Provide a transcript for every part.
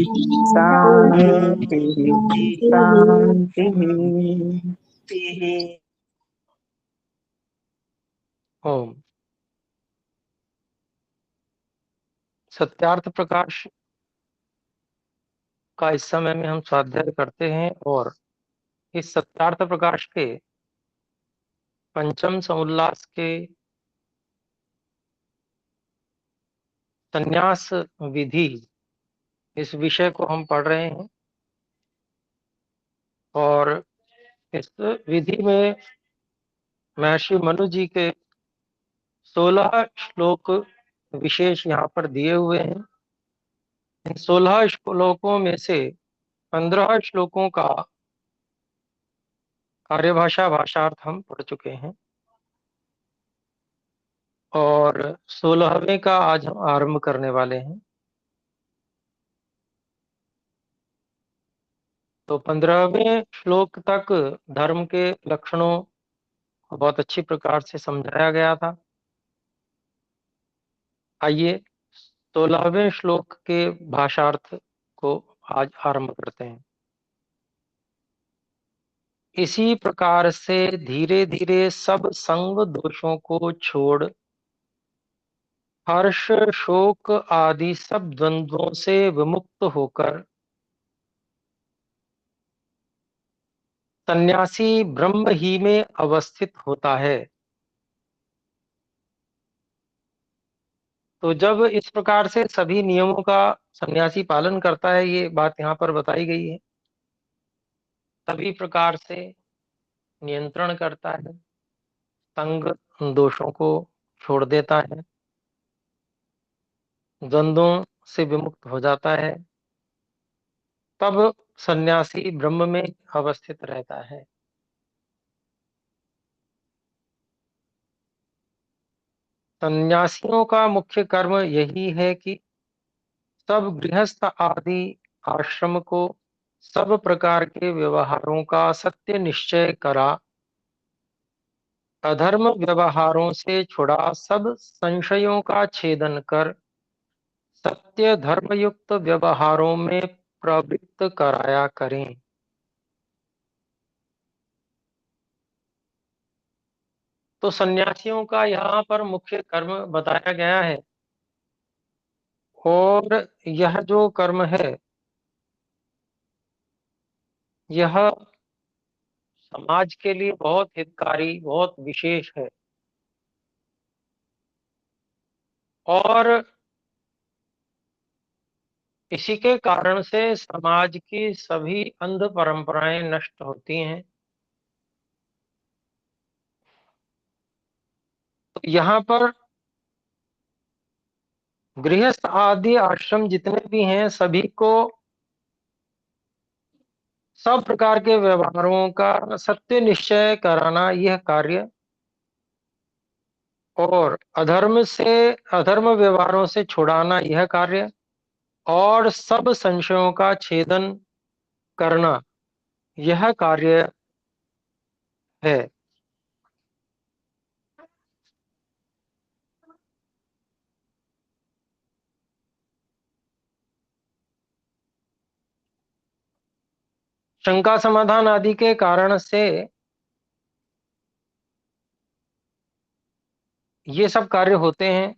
शांति शांति। ओम। सत्यार्थ प्रकाश का इस समय में हम स्वाध्याय करते हैं और इस सत्यार्थ प्रकाश के पंचम समुल्लास के संन्यास विधि इस विषय को हम पढ़ रहे हैं और इस विधि में महर्षि मनु जी के 16 श्लोक विशेष यहाँ पर दिए हुए हैं। इन 16 श्लोकों में से 15 श्लोकों का आर्यभाषा भाषार्थ हम पढ़ चुके हैं और 16वें का आज हम आरंभ करने वाले हैं। तो 15वें श्लोक तक धर्म के लक्षणों को बहुत अच्छी प्रकार से समझाया गया था। आइए 16वें श्लोक के भाषार्थ को आज आरंभ करते हैं। इसी प्रकार से धीरे धीरे सब संग दोषों को छोड़ हर्ष शोक आदि सब द्वंद्वों से विमुक्त होकर सन्यासी ब्रह्म ही में अवस्थित होता है। तो जब इस प्रकार से सभी नियमों का सन्यासी पालन करता है, ये बात यहाँ पर बताई गई है, सभी प्रकार से नियंत्रण करता है, संग दोषों को छोड़ देता है, द्वंद्वों से विमुक्त हो जाता है, तब सन्यासी ब्रह्म में अवस्थित रहता है। सन्यासियों का मुख्य कर्म यही है कि सब गृहस्थ आदि आश्रम को सब प्रकार के व्यवहारों का सत्य निश्चय करा, अधर्म व्यवहारों से छुड़ा, सब संशयों का छेदन कर सत्य धर्मयुक्त व्यवहारों में प्रवृत्त कराया करें। तो सन्यासियों का यहाँ पर मुख्य कर्म बताया गया है और यह जो कर्म है यह समाज के लिए बहुत हितकारी, बहुत विशेष है और इसी के कारण से समाज की सभी अंध परंपराएं नष्ट होती हैं। तो यहाँ पर गृहस्थ आदि आश्रम जितने भी हैं सभी को सब प्रकार के व्यवहारों का सत्य निश्चय कराना यह कार्य और अधर्म व्यवहारों से छुड़ाना यह कार्य और सब संशयों का छेदन करना यह कार्य है। शंका समाधान आदि के कारण से ये सब कार्य होते हैं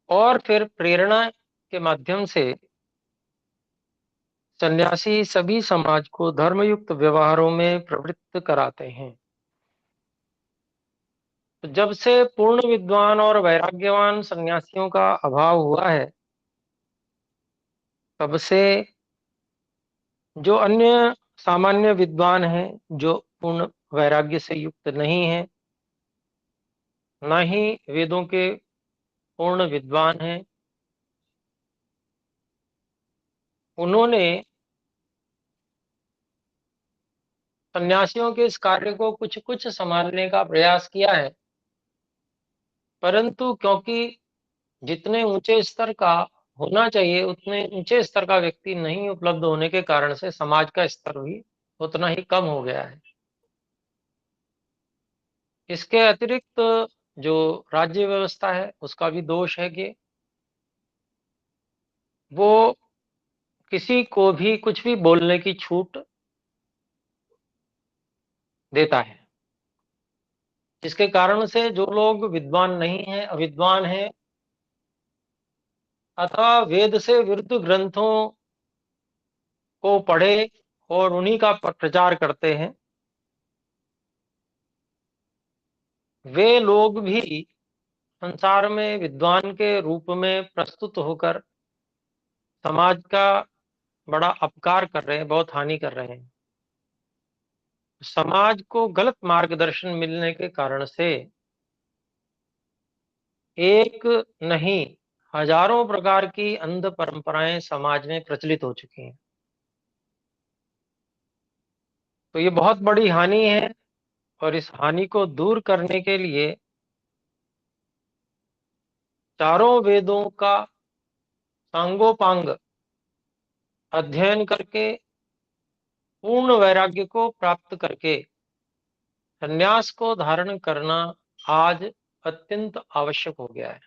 और फिर प्रेरणा के माध्यम से सन्यासी सभी समाज को धर्मयुक्त व्यवहारों में प्रवृत्त कराते हैं। तो जब से पूर्ण विद्वान और वैराग्यवान सन्यासियों का अभाव हुआ है, तब से जो अन्य सामान्य विद्वान हैं, जो पूर्ण वैराग्य से युक्त नहीं है, न ही वेदों के पूर्ण विद्वान हैं, उन्होंने सन्यासियों के इस कार्य को कुछ कुछ संभालने का प्रयास किया है, परंतु क्योंकि जितने ऊंचे स्तर का होना चाहिए उतने ऊंचे स्तर का व्यक्ति नहीं उपलब्ध होने के कारण से समाज का स्तर भी उतना ही कम हो गया है। इसके अतिरिक्त जो राज्य व्यवस्था है उसका भी दोष है कि वो किसी को भी कुछ भी बोलने की छूट देता है, जिसके कारण से जो लोग विद्वान नहीं हैं, अविद्वान हैं, अथवा वेद से विरुद्ध ग्रंथों को पढ़े और उन्हीं का प्रचार करते हैं, वे लोग भी संसार में विद्वान के रूप में प्रस्तुत होकर समाज का बड़ा अपकार कर रहे हैं, बहुत हानि कर रहे हैं। समाज को गलत मार्गदर्शन मिलने के कारण से एक नहीं, हजारों प्रकार की अंध परंपराएं समाज में प्रचलित हो चुकी हैं। तो ये बहुत बड़ी हानि है, और इस हानि को दूर करने के लिए चारों वेदों का सांगोपांग अध्ययन करके, पूर्ण वैराग्य को प्राप्त करके संन्यास को धारण करना आज अत्यंत आवश्यक हो गया है।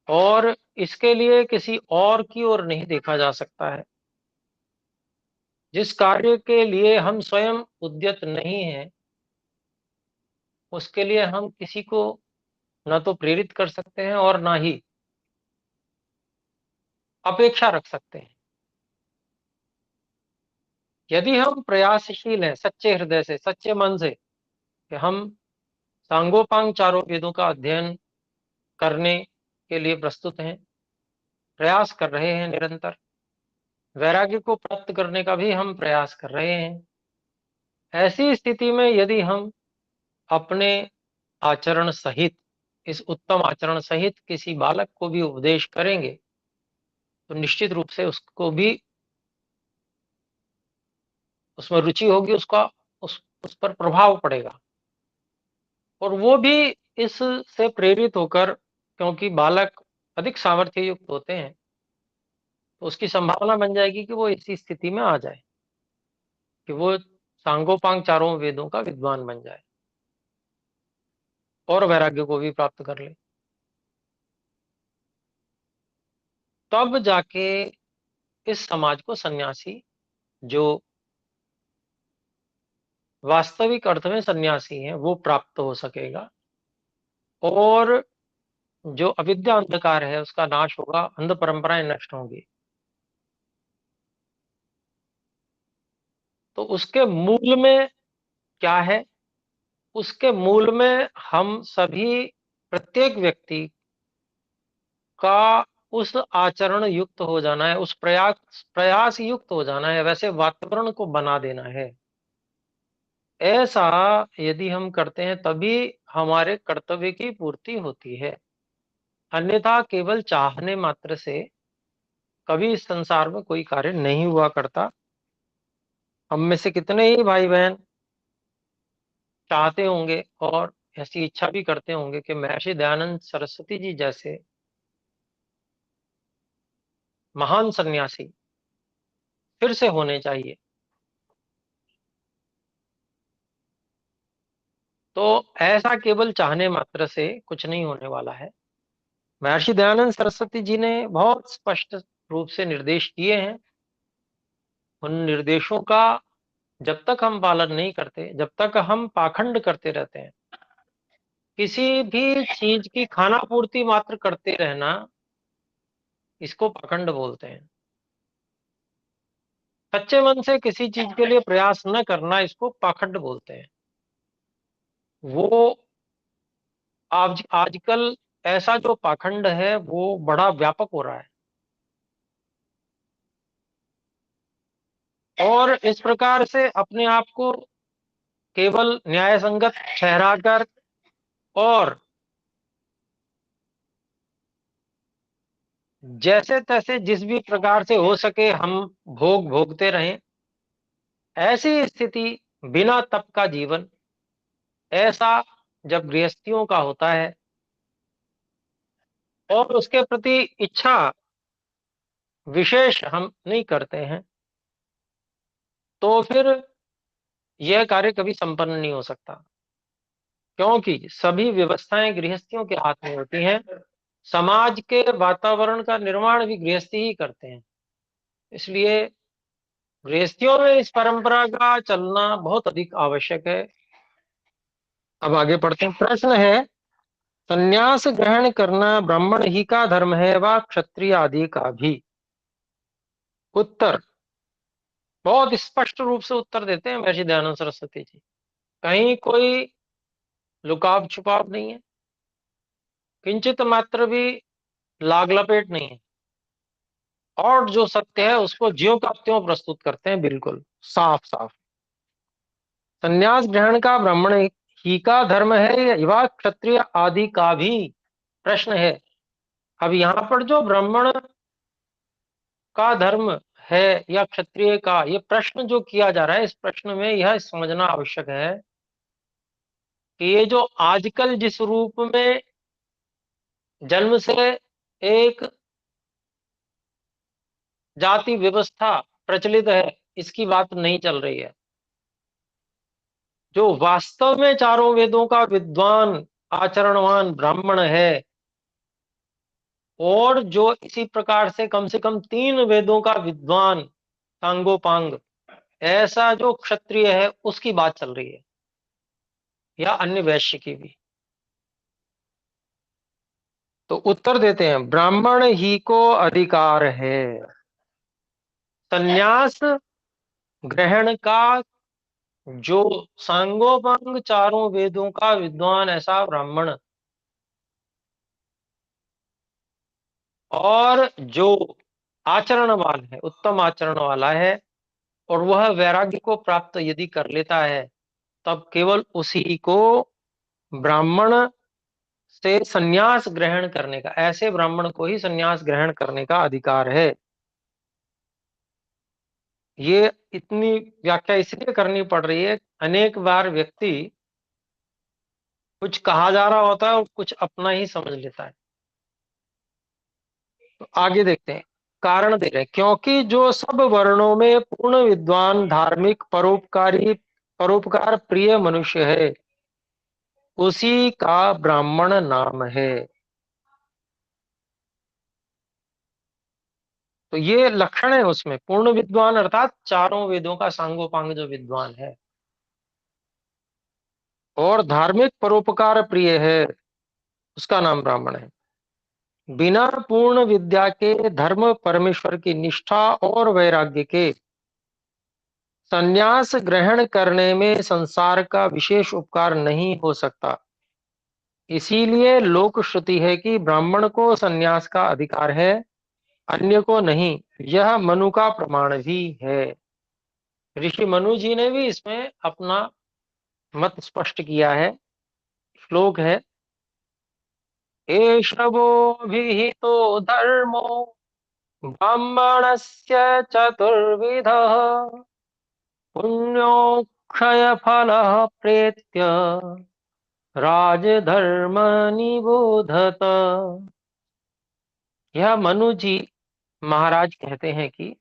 और इसके लिए किसी और की ओर नहीं देखा जा सकता है। जिस कार्य के लिए हम स्वयं उद्यत नहीं हैं, उसके लिए हम किसी को न तो प्रेरित कर सकते हैं और ना ही अपेक्षा रख सकते हैं। यदि हम प्रयासशील हैं, सच्चे हृदय से, सच्चे मन से, कि हम सांगोपांग चारों वेदों का अध्ययन करने के लिए प्रस्तुत हैं, प्रयास कर रहे हैं निरंतर, वैराग्य को प्राप्त करने का भी हम प्रयास कर रहे हैं, ऐसी स्थिति में यदि हम अपने आचरण सहित, इस उत्तम आचरण सहित किसी बालक को भी उपदेश करेंगे, तो निश्चित रूप से उसको भी उसमें रुचि होगी, उसका उस पर प्रभाव पड़ेगा, और वो भी इससे प्रेरित होकर, क्योंकि बालक अधिक सामर्थ्य युक्त होते हैं, तो उसकी संभावना बन जाएगी कि वो इसी स्थिति में आ जाए, कि वो सांगोपांग चारों वेदों का विद्वान बन जाए और वैराग्य को भी प्राप्त कर ले। तब जाके इस समाज को सन्यासी, जो वास्तविक अर्थ में सन्यासी हैं, वो प्राप्त हो सकेगा, और जो अविद्या अंधकार है उसका नाश होगा, अंध परंपराएं नष्ट होंगी। तो उसके मूल में क्या है? उसके मूल में हम सभी, प्रत्येक व्यक्ति का उस आचरण युक्त हो जाना है, उस प्रयास प्रयास युक्त हो जाना है, वैसे वातावरण को बना देना है। ऐसा यदि हम करते हैं तभी हमारे कर्तव्य की पूर्ति होती है। अन्यथा केवल चाहने मात्र से कभी इस संसार में कोई कार्य नहीं हुआ करता। हम में से कितने ही भाई बहन चाहते होंगे और ऐसी इच्छा भी करते होंगे कि महर्षि दयानंद सरस्वती जी जैसे महान सन्यासी फिर से होने चाहिए। तो ऐसा केवल चाहने मात्र से कुछ नहीं होने वाला है। महर्षि दयानंद सरस्वती जी ने बहुत स्पष्ट रूप से निर्देश दिए हैं। उन निर्देशों का जब तक हम पालन नहीं करते, जब तक हम पाखंड करते रहते हैं, किसी भी चीज की खाना पूर्ति मात्र करते रहना, इसको पाखंड बोलते हैं। सच्चे मन से किसी चीज के लिए प्रयास न करना, इसको पाखंड बोलते हैं। वो आजकल ऐसा जो पाखंड है वो बड़ा व्यापक हो रहा है, और इस प्रकार से अपने आप को केवल न्याय संगत ठहराकर और जैसे तैसे जिस भी प्रकार से हो सके हम भोग भोगते रहें, ऐसी स्थिति बिना तप का जीवन, ऐसा जब गृहस्थियों का होता है और उसके प्रति इच्छा विशेष हम नहीं करते हैं, तो फिर यह कार्य कभी संपन्न नहीं हो सकता, क्योंकि सभी व्यवस्थाएं गृहस्थियों के हाथ में होती हैं। समाज के वातावरण का निर्माण भी गृहस्थी ही करते हैं। इसलिए गृहस्थियों में इस परंपरा का चलना बहुत अधिक आवश्यक है। अब आगे पढ़ते हैं। प्रश्न है, संन्यास ग्रहण करना ब्राह्मण ही का धर्म है व क्षत्रिय आदि का भी? उत्तर, बहुत स्पष्ट रूप से उत्तर देते हैं महर्षि दयानंद सरस्वती जी। कहीं कोई लुकाव छुपाव नहीं है, किंचित मात्र भी लाग लपेट नहीं है, और जो सत्य है उसको ज्यों का त्यों प्रस्तुत करते हैं, बिल्कुल साफ साफ। संन्यास ग्रहण का ब्राह्मण ही का धर्म है या क्षत्रिय आदि का भी? प्रश्न है। अब यहाँ पर जो ब्राह्मण का धर्म है या क्षत्रिय का, ये प्रश्न जो किया जा रहा है, इस प्रश्न में यह समझना आवश्यक है कि ये जो आजकल जिस रूप में जन्म से एक जाति व्यवस्था प्रचलित है, इसकी बात नहीं चल रही है। जो वास्तव में चारों वेदों का विद्वान आचरणवान ब्राह्मण है, और जो इसी प्रकार से कम 3 वेदों का विद्वान सांगोपांग, ऐसा जो क्षत्रिय है, उसकी बात चल रही है, या अन्य वैश्य की भी। तो उत्तर देते हैं, ब्राह्मण ही को अधिकार है संन्यास ग्रहण का। जो सांगोपांग चारों वेदों का विद्वान ऐसा ब्राह्मण, और जो आचरणवान है, उत्तम आचरण वाला है, और वह वैराग्य को प्राप्त यदि कर लेता है, तब केवल उसी को ब्राह्मण से संन्यास ग्रहण करने का, ऐसे ब्राह्मण को ही संन्यास ग्रहण करने का अधिकार है। ये इतनी व्याख्या इसलिए करनी पड़ रही है, अनेक बार व्यक्ति कुछ कहा जा रहा होता है और कुछ अपना ही समझ लेता है। तो आगे देखते हैं, कारण दे रहे हैं, क्योंकि जो सब वर्णों में पूर्ण विद्वान धार्मिक परोपकारी परोपकार प्रिय मनुष्य है, उसी का ब्राह्मण नाम है। तो ये लक्षण है उसमें, पूर्ण विद्वान अर्थात चारों वेदों का सांगोपांग जो विद्वान है, और धार्मिक परोपकार प्रिय है, उसका नाम ब्राह्मण है। बिना पूर्ण विद्या के धर्म परमेश्वर की निष्ठा और वैराग्य के संन्यास ग्रहण करने में संसार का विशेष उपकार नहीं हो सकता। इसीलिए लोक श्रुति है कि ब्राह्मण को संन्यास का अधिकार है, अन्य को नहीं। यह मनु का प्रमाण भी है। ऋषि मनु जी ने भी इसमें अपना मत स्पष्ट किया है। श्लोक है, एष वो विहितो धर्मो ब्राह्मणस्य चतुर्विधः पुण्योक्षय फलः प्रेत्य राजधर्म निबोधत। यह मनु जी महाराज कहते हैं कि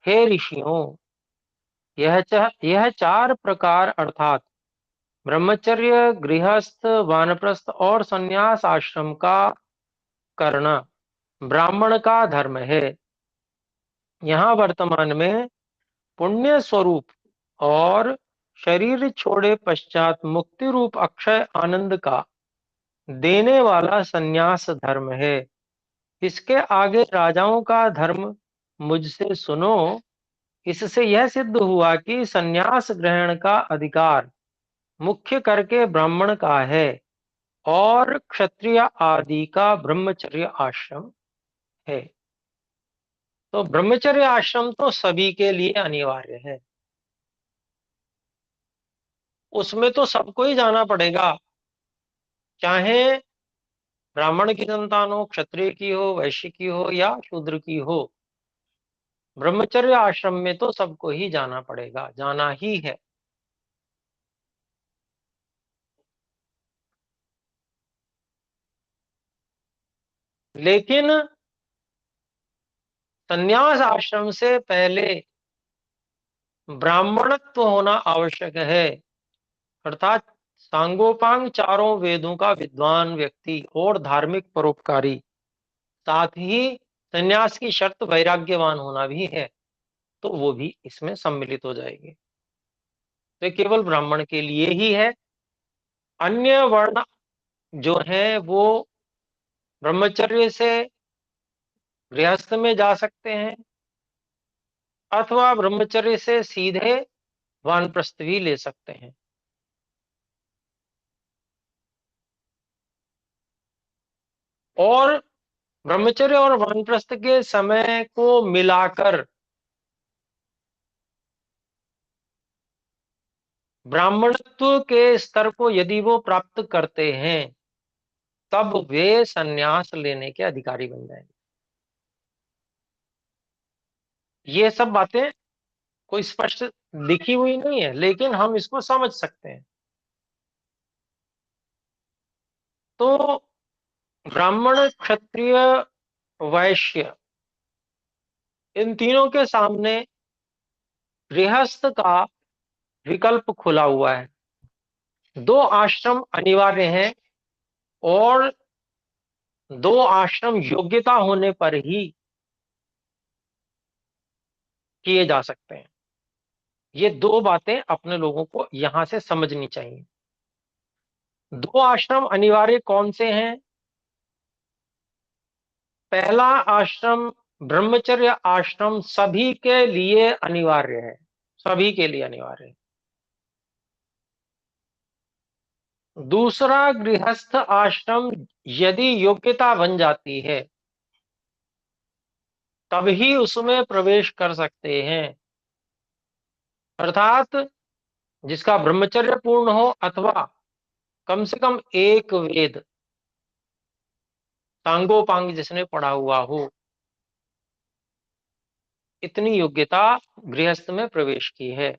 हे ऋषियों, यह 4 प्रकार अर्थात ब्रह्मचर्य, गृहस्थ, वानप्रस्थ और संन्यास आश्रम का करना ब्राह्मण का धर्म है। यहाँ वर्तमान में पुण्य स्वरूप और शरीर छोड़े पश्चात मुक्ति रूप अक्षय आनंद का देने वाला संन्यास धर्म है। इसके आगे राजाओं का धर्म मुझसे सुनो। इससे यह सिद्ध हुआ कि संन्यास ग्रहण का अधिकार मुख्य करके ब्राह्मण का है, और क्षत्रिय आदि का ब्रह्मचर्य आश्रम है। तो ब्रह्मचर्य आश्रम तो सभी के लिए अनिवार्य है, उसमें तो सबको ही जाना पड़ेगा, चाहे ब्राह्मण की संतान हो, क्षत्रिय की हो, वैश्य की हो या शूद्र की हो। ब्रह्मचर्य आश्रम में तो सबको ही जाना पड़ेगा, जाना ही है। लेकिन संन्यास आश्रम से पहले ब्राह्मणत्व होना आवश्यक है, अर्थात सांगोपांग चारों वेदों का विद्वान व्यक्ति और धार्मिक परोपकारी। साथ ही संन्यास की शर्त वैराग्यवान होना भी है, तो वो भी इसमें सम्मिलित हो जाएगी। तो ये केवल ब्राह्मण के लिए ही है। अन्य वर्ण जो है वो ब्रह्मचर्य से गृहस्थ में जा सकते हैं, अथवा ब्रह्मचर्य से सीधे वानप्रस्थ भी ले सकते हैं। और ब्रह्मचर्य और वानप्रस्थ के समय को मिलाकर ब्राह्मणत्व के स्तर को यदि वो प्राप्त करते हैं, तब वे संन्यास लेने के अधिकारी बन जाएंगे। ये सब बातें कोई स्पष्ट लिखी हुई नहीं है, लेकिन हम इसको समझ सकते हैं। तो ब्राह्मण, क्षत्रिय, वैश्य, इन तीनों के सामने गृहस्थ का विकल्प खुला हुआ है। दो आश्रम अनिवार्य हैं, और दो आश्रम योग्यता होने पर ही किए जा सकते हैं। ये दो बातें अपने लोगों को यहां से समझनी चाहिए। दो आश्रम अनिवार्य कौन से हैं? पहला आश्रम ब्रह्मचर्य आश्रम सभी के लिए अनिवार्य है, सभी के लिए अनिवार्य है। दूसरा गृहस्थ आश्रम यदि योग्यता बन जाती है, तभी उसमें प्रवेश कर सकते हैं। अर्थात जिसका ब्रह्मचर्य पूर्ण हो, अथवा कम से कम एक वेद सांगोपांग जिसने पढ़ा हुआ हो, इतनी योग्यता गृहस्थ में प्रवेश की है।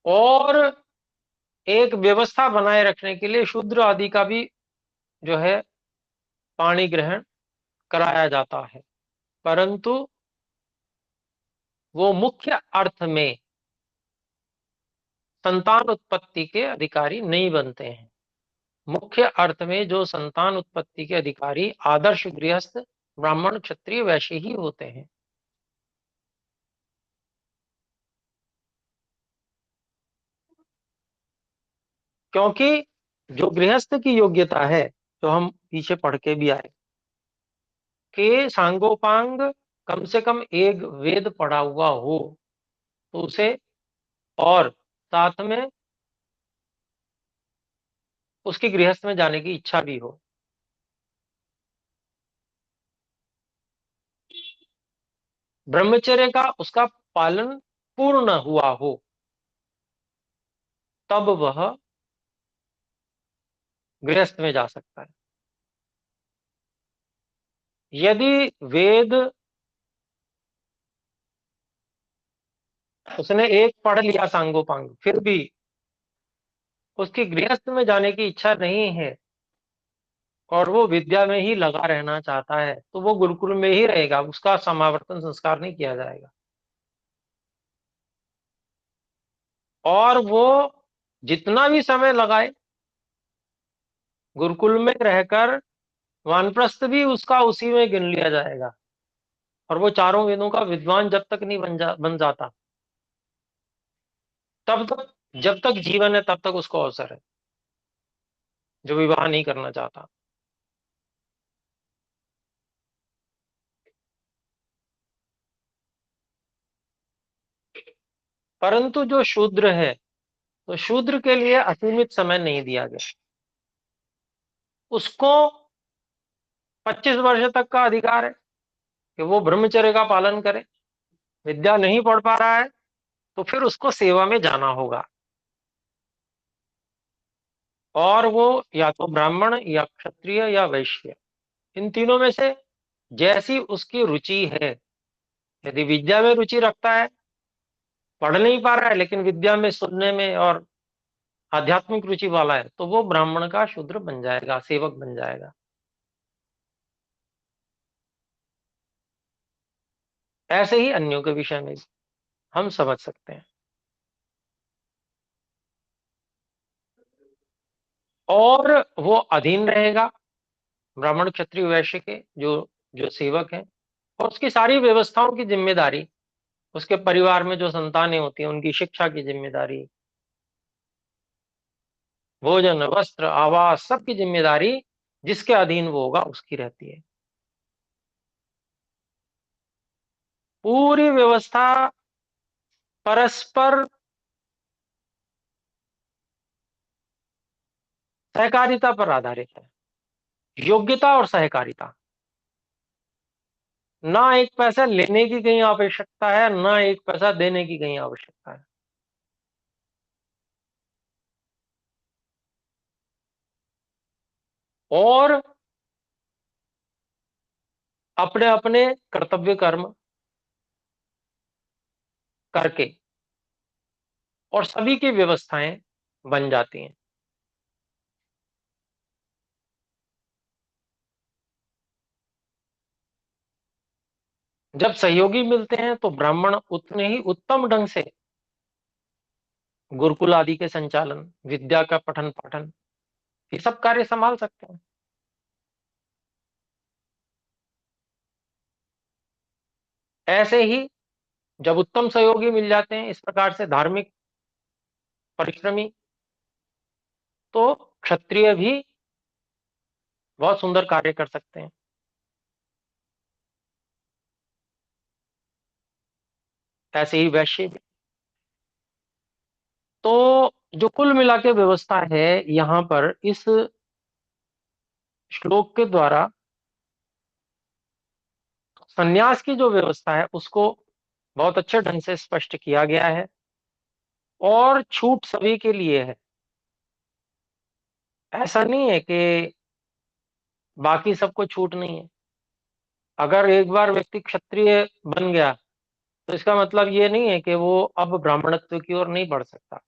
और एक व्यवस्था बनाए रखने के लिए शूद्र आदि का भी जो है पाणी ग्रहण कराया जाता है, परंतु वो मुख्य अर्थ में संतान उत्पत्ति के अधिकारी नहीं बनते हैं। मुख्य अर्थ में जो संतान उत्पत्ति के अधिकारी आदर्श गृहस्थ ब्राह्मण, क्षत्रिय, वैश्य ही होते हैं। क्योंकि जो गृहस्थ की योग्यता है, तो हम पीछे पढ़ के भी आए कि सांगोपांग कम से कम एक वेद पढ़ा हुआ हो, तो उसे, और साथ में उसकी गृहस्थ में जाने की इच्छा भी हो। ब्रह्मचर्य का उसका पालन पूर्ण हुआ हो, तब वह गृहस्थ में जा सकता है। यदि वेद उसने एक पढ़ लिया सांगोपांग, फिर भी उसकी गृहस्थ में जाने की इच्छा नहीं है, और वो विद्या में ही लगा रहना चाहता है, तो वो गुरुकुल में ही रहेगा, उसका समावर्तन संस्कार नहीं किया जाएगा। और वो जितना भी समय लगाए गुरुकुल में रहकर, वानप्रस्थ भी उसका उसी में गिन लिया जाएगा। और वो चारों वेदों का विद्वान जब तक नहीं बन जाता, तब तक, जब तक जीवन है तब तक उसको अवसर है, जो विवाह नहीं करना चाहता। परंतु जो शूद्र है, तो शूद्र के लिए असीमित समय नहीं दिया गया। उसको 25 वर्ष तक का अधिकार है कि वो ब्रह्मचर्य का पालन करे। विद्या नहीं पढ़ पा रहा है, तो फिर उसको सेवा में जाना होगा, और वो या तो ब्राह्मण या क्षत्रिय या वैश्य, इन तीनों में से जैसी उसकी रुचि है। यदि विद्या में रुचि रखता है, पढ़ नहीं पा रहा है लेकिन विद्या में, सुनने में और आध्यात्मिक रुचि वाला है, तो वो ब्राह्मण का शूद्र बन जाएगा, सेवक बन जाएगा। ऐसे ही अन्यों के विषय में भी हम समझ सकते हैं। और वो अधीन रहेगा ब्राह्मण क्षत्रिय वैश्य के, जो जो सेवक हैं, और उसकी सारी व्यवस्थाओं की जिम्मेदारी, उसके परिवार में जो संतानें होती हैं उनकी शिक्षा की जिम्मेदारी, भोजन वस्त्र आवास सबकी जिम्मेदारी जिसके अधीन वो होगा उसकी रहती है। पूरी व्यवस्था परस्पर सहकारिता पर आधारित है, योग्यता और सहकारिता। ना एक पैसा लेने की कहीं आवश्यकता है, ना एक पैसा देने की कहीं आवश्यकता है। और अपने अपने कर्तव्य कर्म करके और सभी की व्यवस्थाएं बन जाती हैं। जब सहयोगी मिलते हैं तो ब्राह्मण उतने ही उत्तम ढंग से गुरुकुल आदि के संचालन, विद्या का पठन पाठन, ये सब कार्य संभाल सकते हैं। ऐसे ही जब उत्तम सहयोगी मिल जाते हैं इस प्रकार से धार्मिक परिश्रमी, तो क्षत्रिय भी बहुत सुंदर कार्य कर सकते हैं। ऐसे ही वैश्य भी। तो जो कुल मिला के व्यवस्था है यहाँ पर इस श्लोक के द्वारा, संन्यास की जो व्यवस्था है उसको बहुत अच्छे ढंग से स्पष्ट किया गया है, और छूट सभी के लिए है। ऐसा नहीं है कि बाकी सबको छूट नहीं है। अगर एक बार व्यक्ति क्षत्रिय बन गया तो इसका मतलब ये नहीं है कि वो अब ब्राह्मणत्व की ओर नहीं बढ़ सकता।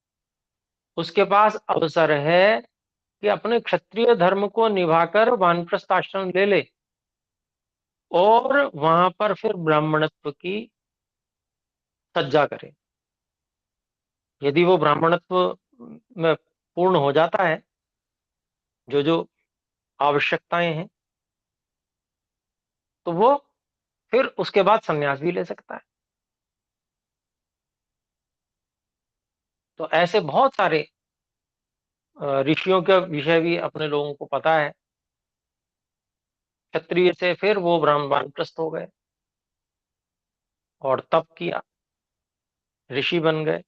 उसके पास अवसर है कि अपने क्षत्रिय धर्म को निभाकर वानप्रस्थ आश्रम ले ले और वहां पर फिर ब्राह्मणत्व की सज्जा करे। यदि वो ब्राह्मणत्व में पूर्ण हो जाता है, जो जो आवश्यकताएं हैं, तो वो फिर उसके बाद संन्यास भी ले सकता है। तो ऐसे बहुत सारे ऋषियों का विषय भी अपने लोगों को पता है। क्षत्रिय से फिर वो ब्राह्मण वानप्रस्थ हो गए और तप किया, ऋषि बन गए।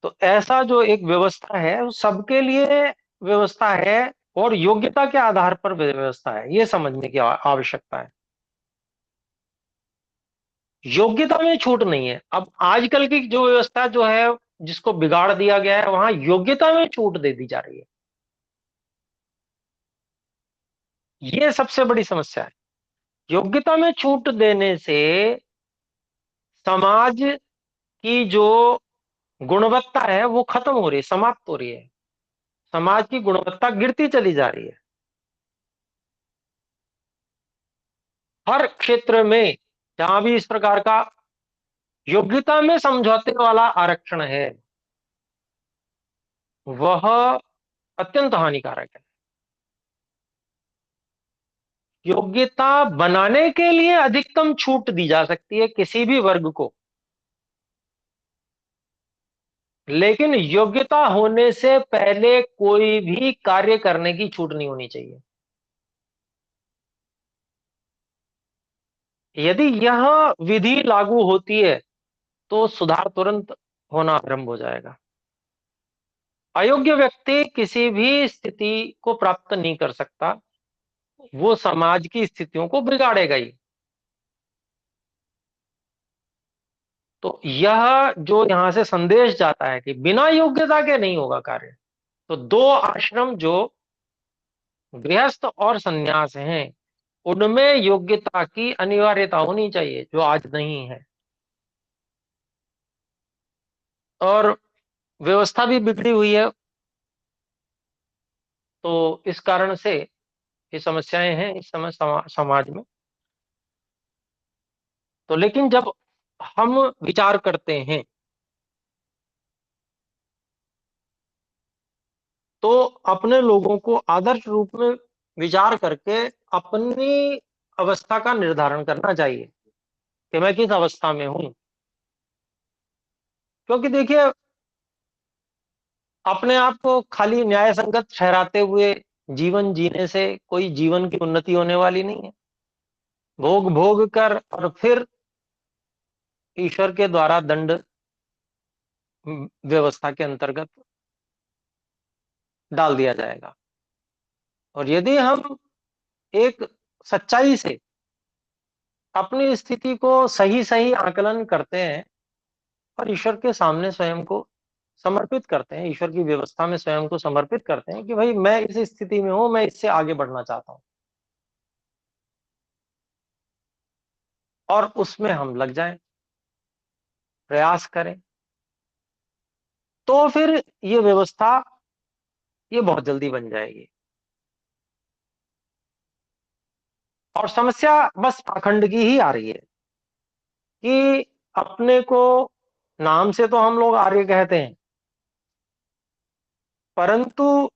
तो ऐसा जो एक व्यवस्था है वो सबके लिए व्यवस्था है, और योग्यता के आधार पर व्यवस्था है, ये समझने की आवश्यकता है। योग्यता में छूट नहीं है। अब आजकल की जो व्यवस्था जो है, जिसको बिगाड़ दिया गया है, वहां योग्यता में छूट दे दी जा रही है। ये सबसे बड़ी समस्या है। योग्यता में छूट देने से समाज की जो गुणवत्ता है वो खत्म हो रही है, समाप्त हो रही है। समाज की गुणवत्ता गिरती चली जा रही है। हर क्षेत्र में जहां भी इस प्रकार का योग्यता में समझौते वाला आरक्षण है, वह अत्यंत हानिकारक है। योग्यता बनाने के लिए अधिकतम छूट दी जा सकती है किसी भी वर्ग को, लेकिन योग्यता होने से पहले कोई भी कार्य करने की छूट नहीं होनी चाहिए। यदि यह विधि लागू होती है तो सुधार तुरंत होना आरंभ हो जाएगा। अयोग्य व्यक्ति किसी भी स्थिति को प्राप्त नहीं कर सकता, वो समाज की स्थितियों को बिगाड़ेगा ही। तो यह जो यहां से संदेश जाता है कि बिना योग्यता के नहीं होगा कार्य। तो दो आश्रम जो गृहस्थ और सन्यास हैं, उनमें योग्यता की अनिवार्यता होनी चाहिए, जो आज नहीं है। और व्यवस्था भी बिगड़ी हुई है, तो इस कारण से ये समस्याएं हैं इस समय समाज में। तो लेकिन जब हम विचार करते हैं तो अपने लोगों को आदर्श रूप में विचार करके अपनी अवस्था का निर्धारण करना चाहिए कि मैं किस अवस्था में हूं। क्योंकि देखिए, अपने आप को खाली न्याय संगत ठहराते हुए जीवन जीने से कोई जीवन की उन्नति होने वाली नहीं है। भोग भोग कर और फिर ईश्वर के द्वारा दंड व्यवस्था के अंतर्गत डाल दिया जाएगा। और यदि हम एक सच्चाई से अपनी स्थिति को सही सही आकलन करते हैं और ईश्वर के सामने स्वयं को समर्पित करते हैं, ईश्वर की व्यवस्था में स्वयं को समर्पित करते हैं कि भाई मैं इस स्थिति में हूं, मैं इससे आगे बढ़ना चाहता हूं, और उसमें हम लग जाएं, प्रयास करें, तो फिर ये व्यवस्था ये बहुत जल्दी बन जाएगी। और समस्या बस पाखंड की ही आ रही है कि अपने को नाम से तो हम लोग आर्य कहते हैं, परंतु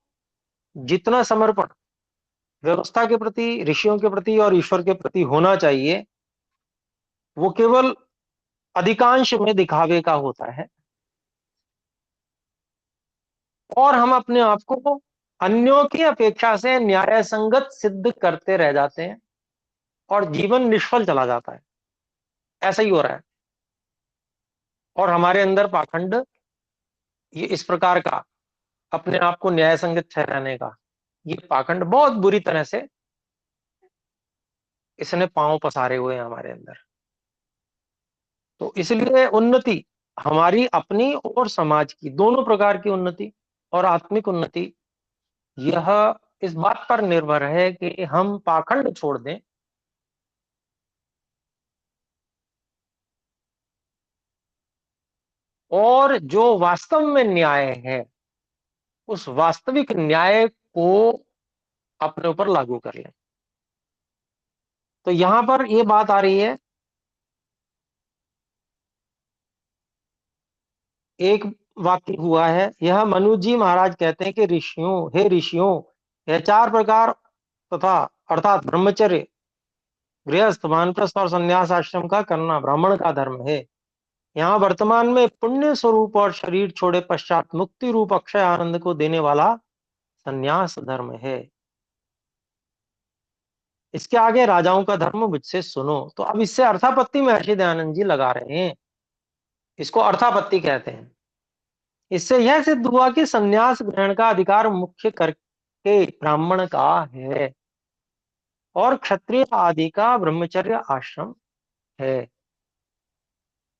जितना समर्पण व्यवस्था के प्रति, ऋषियों के प्रति और ईश्वर के प्रति होना चाहिए, वो केवल अधिकांश में दिखावे का होता है। और हम अपने आप को अन्यों की अपेक्षा से न्याय संगत सिद्ध करते रह जाते हैं और जीवन निष्फल चला जाता है। ऐसा ही हो रहा है। और हमारे अंदर पाखंड, ये इस प्रकार का अपने आप को न्याय संगत ठहराने का, ये पाखंड बहुत बुरी तरह से इसने पांव पसारे हुए हैं हमारे अंदर। तो इसलिए उन्नति हमारी अपनी और समाज की, दोनों प्रकार की उन्नति और आत्मिक उन्नति, यह इस बात पर निर्भर है कि हम पाखंड छोड़ दें और जो वास्तव में न्याय है उस वास्तविक न्याय को अपने ऊपर लागू कर लें। तो यहां पर यह बात आ रही है, एक वाक्य हुआ है, यह मनु जी महाराज कहते हैं कि ऋषियों, हे ऋषियों, यह चार प्रकार तथा अर्थात ब्रह्मचर्य, गृहस्थ, वानप्रस्थ और संन्यास आश्रम का करना ब्राह्मण का धर्म है। यहाँ वर्तमान में पुण्य स्वरूप और शरीर छोड़े पश्चात मुक्ति रूप अक्षय आनंद को देने वाला संन्यास धर्म है। इसके आगे राजाओं का धर्म मुझसे सुनो। तो अब इससे अर्थापत्ति महर्षि दयानंद जी लगा रहे हैं, इसको अर्थापत्ति कहते हैं। इससे यह सिद्ध हुआ कि संन्यास ग्रहण का अधिकार मुख्य करके ब्राह्मण का है और क्षत्रिय आदि का ब्रह्मचर्य आश्रम है।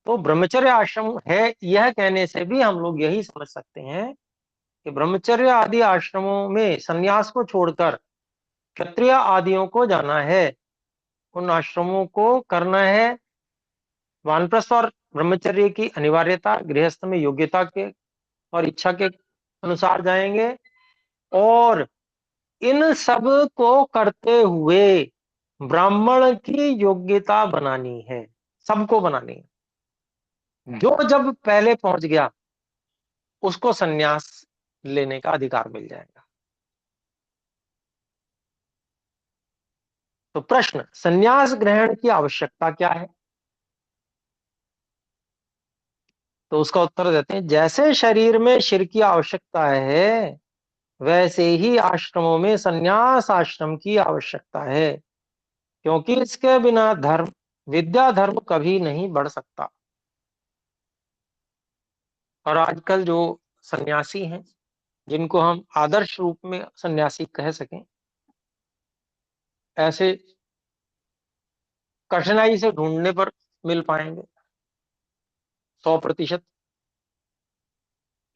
तो ब्रह्मचर्य आश्रम है, यह कहने से भी हम लोग यही समझ सकते हैं कि ब्रह्मचर्य आदि आश्रमों में संन्यास को छोड़कर क्षत्रिय आदियों को जाना है, उन आश्रमों को करना है। वानप्रस्थ और ब्रह्मचर्य की अनिवार्यता, गृहस्थ में योग्यता के और इच्छा के अनुसार जाएंगे, और इन सब को करते हुए ब्राह्मण की योग्यता बनानी है, सबको बनानी है। जो जब पहले पहुंच गया उसको संन्यास लेने का अधिकार मिल जाएगा। तो प्रश्न, संन्यास ग्रहण की आवश्यकता क्या है? तो उसका उत्तर देते हैं, जैसे शरीर में शिर की आवश्यकता है वैसे ही आश्रमों में संन्यास आश्रम की आवश्यकता है, क्योंकि इसके बिना धर्म, विद्या धर्म कभी नहीं बढ़ सकता। और आजकल जो सन्यासी हैं, जिनको हम आदर्श रूप में सन्यासी कह सकें, ऐसे कठिनाई से ढूंढने पर मिल पाएंगे 100%।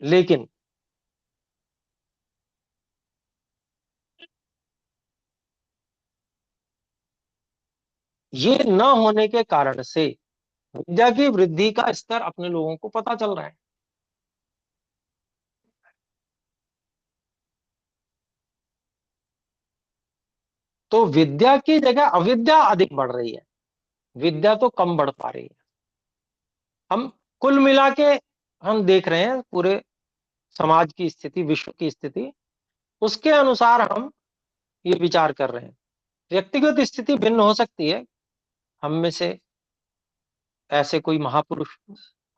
लेकिन ये न होने के कारण से विद्या की वृद्धि का स्तर अपने लोगों को पता चल रहा है। तो विद्या की जगह अविद्या अधिक बढ़ रही है, विद्या तो कम बढ़ पा रही है। हम कुल मिला के हम देख रहे हैं पूरे समाज की स्थिति, विश्व की स्थिति, उसके अनुसार हम ये विचार कर रहे हैं। व्यक्तिगत स्थिति भिन्न हो सकती है। हम में से ऐसे कोई महापुरुष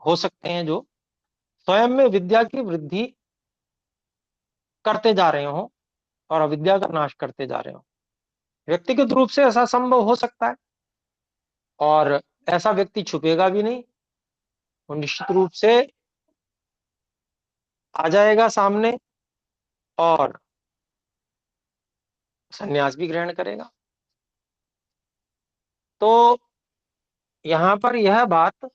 हो सकते हैं जो स्वयं में विद्या की वृद्धि करते जा रहे हो और अविद्या का नाश करते जा रहे हो। व्यक्तिगत रूप से ऐसा संभव हो सकता है, और ऐसा व्यक्ति छुपेगा भी नहीं, वो निश्चित रूप से आ जाएगा सामने और संन्यास भी ग्रहण करेगा। तो यहां पर यह बात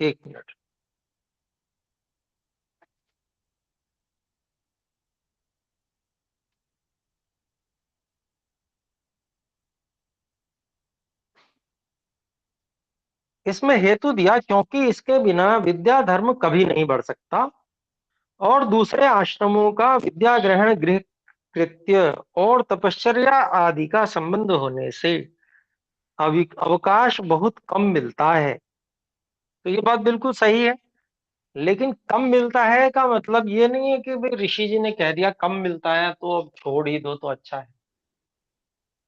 एक मिनट, इसमें हेतु दिया क्योंकि इसके बिना विद्या धर्म कभी नहीं बढ़ सकता, और दूसरे आश्रमों का विद्या ग्रहण, गृह कृत्य और तपश्चर्या आदि का संबंध होने से अवकाश बहुत कम मिलता है। तो ये बात बिल्कुल सही है, लेकिन कम मिलता है का मतलब ये नहीं है कि भाई ऋषि जी ने कह दिया कम मिलता है तो अब छोड़ ही दो तो अच्छा है।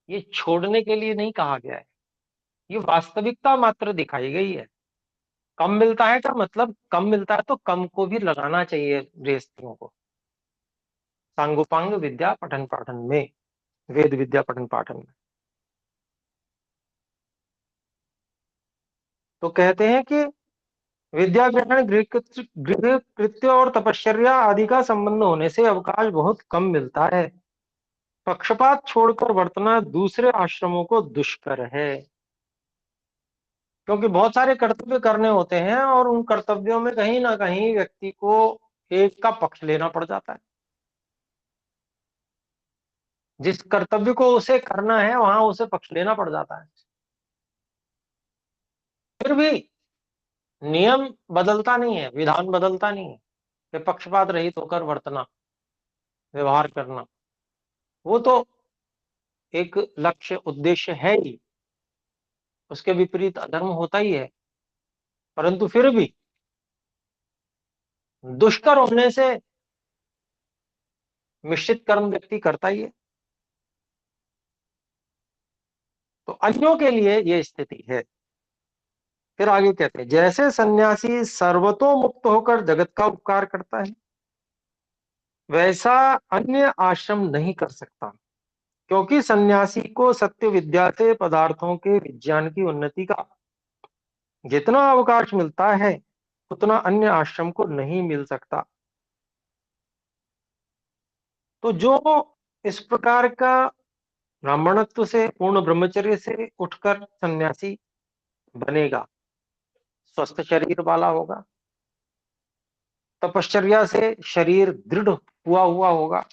ये छोड़ने के लिए नहीं कहा गया है, ये वास्तविकता मात्र दिखाई गई है। कम मिलता है का मतलब कम मिलता है तो कम को भी लगाना चाहिए गृहस्थियों को सांगोपांग विद्या पठन पाठन में, वेद विद्या पठन पाठन में। तो कहते हैं कि विद्या ग्रहण, गृह कृत्य और तपश्चर्या आदि का संबंध होने से अवकाश बहुत कम मिलता है। पक्षपात छोड़कर वर्तना दूसरे आश्रमों को दुष्कर है, क्योंकि बहुत सारे कर्तव्य करने होते हैं और उन कर्तव्यों में कहीं ना कहीं व्यक्ति को एक का पक्ष लेना पड़ जाता है। जिस कर्तव्य को उसे करना है वहां उसे पक्ष लेना पड़ जाता है। फिर भी नियम बदलता नहीं है, विधान बदलता नहीं है कि पक्षपात रहित होकर वर्तना, व्यवहार करना, वो तो एक लक्ष्य उद्देश्य है ही, उसके विपरीत अधर्म होता ही है। परंतु फिर भी दुष्कर होने से मिश्रित कर्म व्यक्ति करता ही है। तो अन्यों के लिए यह स्थिति है। फिर आगे कहते हैं, जैसे सन्यासी सर्वतोमुक्त होकर जगत का उपकार करता है, वैसा अन्य आश्रम नहीं कर सकता, क्योंकि सन्यासी को सत्य विद्या से पदार्थों के विज्ञान की उन्नति का जितना अवकाश मिलता है उतना अन्य आश्रम को नहीं मिल सकता। तो जो इस प्रकार का ब्राह्मणत्व से, पूर्ण ब्रह्मचर्य से उठकर सन्यासी बनेगा, स्वस्थ शरीर वाला होगा, तपश्चर्या से शरीर दृढ़ हुआ हुआ होगा,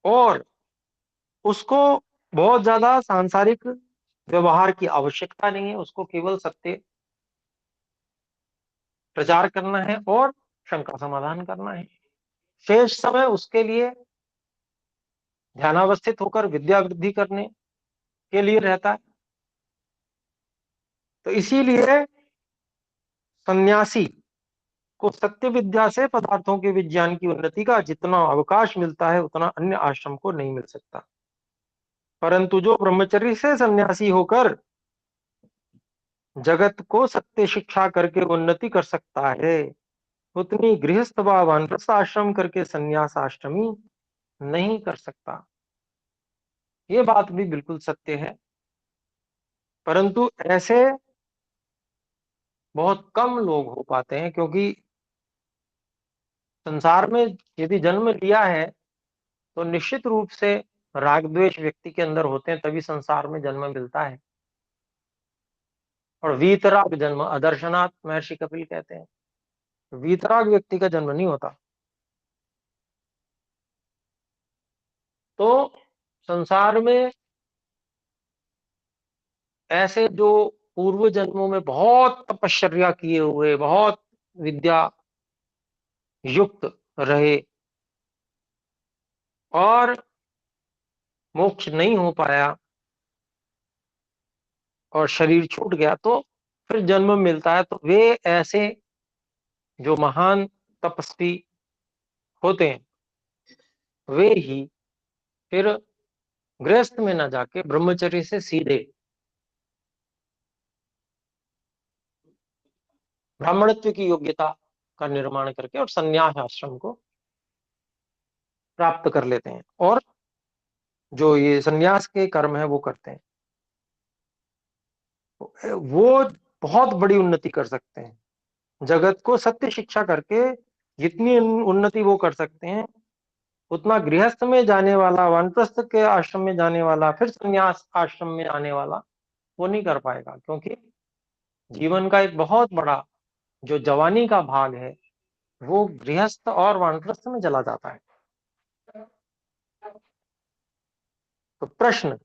और उसको बहुत ज्यादा सांसारिक व्यवहार की आवश्यकता नहीं है, उसको केवल सत्य प्रचार करना है और शंका समाधान करना है। शेष समय उसके लिए ध्यानावस्थित होकर विद्या वृद्धि करने के लिए रहता है। तो इसीलिए सन्यासी को सत्य विद्या से पदार्थों के विज्ञान की उन्नति का जितना अवकाश मिलता है उतना अन्य आश्रम को नहीं मिल सकता। परंतु जो ब्रह्मचर्य से सन्यासी होकर जगत को सत्य शिक्षा करके उन्नति कर सकता है, उतनी गृहस्थ व वानप्रस्थ आश्रम करके संन्यास आश्रमी नहीं कर सकता। ये बात भी बिल्कुल सत्य है, परंतु ऐसे बहुत कम लोग हो पाते हैं, क्योंकि संसार में यदि जन्म लिया है तो निश्चित रूप से राग द्वेष व्यक्ति के अंदर होते हैं, तभी संसार में जन्म मिलता है। और वीतराग जन्म अदर्शनाथ, महर्षि कपिल कहते हैं, वीतराग व्यक्ति का जन्म नहीं होता। तो संसार में ऐसे जो पूर्व जन्मों में बहुत तपश्चर्या किए हुए, बहुत विद्या युक्त रहे और मोक्ष नहीं हो पाया और शरीर छूट गया, तो फिर जन्म मिलता है, तो वे ऐसे जो महान तपस्वी होते हैं वे ही फिर गृहस्थ में न जाके ब्रह्मचर्य से सीधे ब्राह्मणत्व की योग्यता का निर्माण करके और संन्यास आश्रम को प्राप्त कर लेते हैं, और जो ये संन्यास के कर्म है वो करते हैं। वो बहुत बड़ी उन्नति कर सकते हैं। जगत को सत्य शिक्षा करके जितनी उन्नति वो कर सकते हैं, उतना गृहस्थ में जाने वाला, वानप्रस्थ के आश्रम में जाने वाला, फिर संन्यास आश्रम में आने वाला वो नहीं कर पाएगा, क्योंकि जीवन का एक बहुत बड़ा जो जवानी का भाग है वो गृहस्थ और वानप्रस्थ में चला जाता है। तो प्रश्न,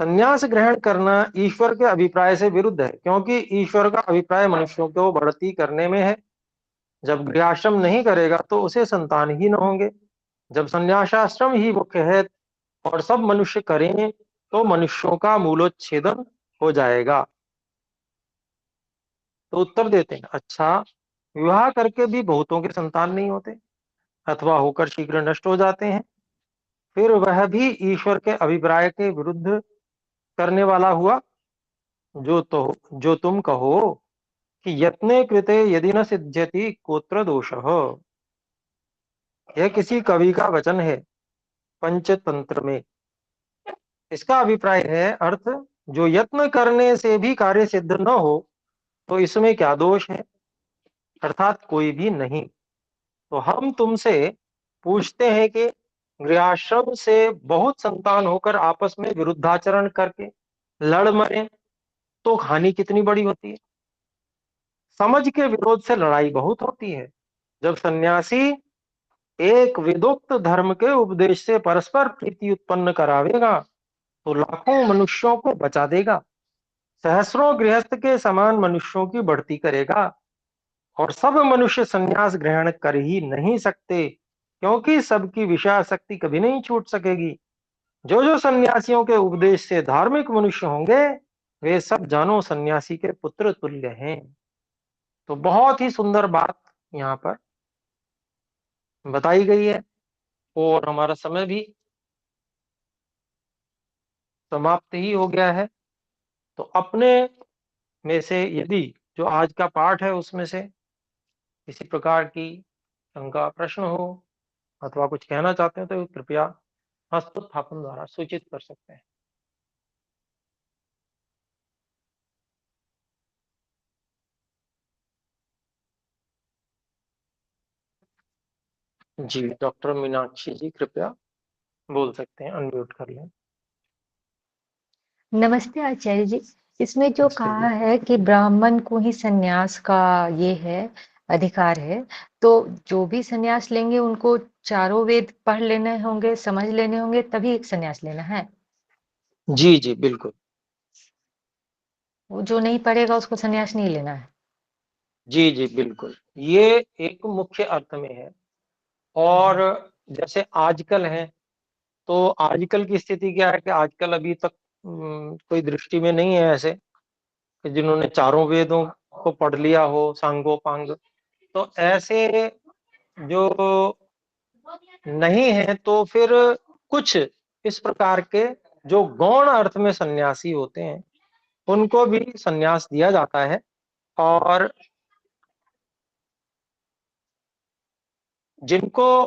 संन्यास ग्रहण करना ईश्वर के अभिप्राय से विरुद्ध है, क्योंकि ईश्वर का अभिप्राय मनुष्यों को बढ़ती करने में है। जब गृहस्थाश्रम नहीं करेगा तो उसे संतान ही न होंगे। जब संन्यासाश्रम ही मुख्य है और सब मनुष्य करें तो मनुष्यों का मूलोच्छेदन हो जाएगा। तो उत्तर देते हैं, अच्छा, विवाह करके भी बहुतों के संतान नहीं होते अथवा होकर शीघ्र नष्ट हो जाते हैं, फिर वह भी ईश्वर के अभिप्राय के विरुद्ध करने वाला हुआ। जो तुम कहो कि यत्ने कृते यदि न सिद्ध्यति कोत्र दोषः, यह किसी कवि का वचन है पंचतंत्र में। इसका अभिप्राय है, अर्थ, जो यत्न करने से भी कार्य सिद्ध न हो तो इसमें क्या दोष है, अर्थात कोई भी नहीं। तो हम तुमसे पूछते हैं कि गृहस्थाश्रम से बहुत संतान होकर आपस में विरुद्धाचरण करके लड़ मरे तो हानि कितनी बड़ी होती है। समझ के विरोध से लड़ाई बहुत होती है। जब सन्यासी एक विदुक्त धर्म के उपदेश से परस्पर प्रीति उत्पन्न करावेगा तो लाखों मनुष्यों को बचा देगा, सहस्रों गृहस्थ के समान मनुष्यों की बढ़ती करेगा, और सब मनुष्य संन्यास ग्रहण कर ही नहीं सकते, क्योंकि सबकी विषयासक्ति कभी नहीं छूट सकेगी। जो जो सन्यासियों के उपदेश से धार्मिक मनुष्य होंगे वे सब जानो सन्यासी के पुत्र तुल्य हैं। तो बहुत ही सुंदर बात यहाँ पर बताई गई है, और हमारा समय भी समाप्त ही हो गया है। तो अपने में से यदि जो आज का पाठ है उसमें से किसी प्रकार की शंका, प्रश्न हो अथवा कुछ कहना चाहते हैं तो कृपया हस्तोत्थापन द्वारा सूचित कर सकते हैं। जी, डॉक्टर मीनाक्षी जी कृपया बोल सकते हैं, अनम्यूट कर लें। नमस्ते आचार्य जी। इसमें जो नमस्ते कहा जी। है कि ब्राह्मण को ही सन्यास का ये है, अधिकार है, तो जो भी सन्यास लेंगे उनको चारों वेद पढ़ लेने होंगे, समझ लेने होंगे, तभी एक सन्यास लेना है। जी जी बिल्कुल। वो जो नहीं पढ़ेगा उसको सन्यास नहीं लेना है। जी जी बिल्कुल, ये एक मुख्य अर्थ में है। और जैसे आजकल है, तो आजकल की स्थिति क्या है कि आजकल अभी तक कोई दृष्टि में नहीं है ऐसे कि जिन्होंने चारों वेदों को पढ़ लिया हो सांगो पांग। तो ऐसे जो नहीं है तो फिर कुछ इस प्रकार के जो गौण अर्थ में सन्यासी होते हैं उनको भी सन्यास दिया जाता है, और जिनको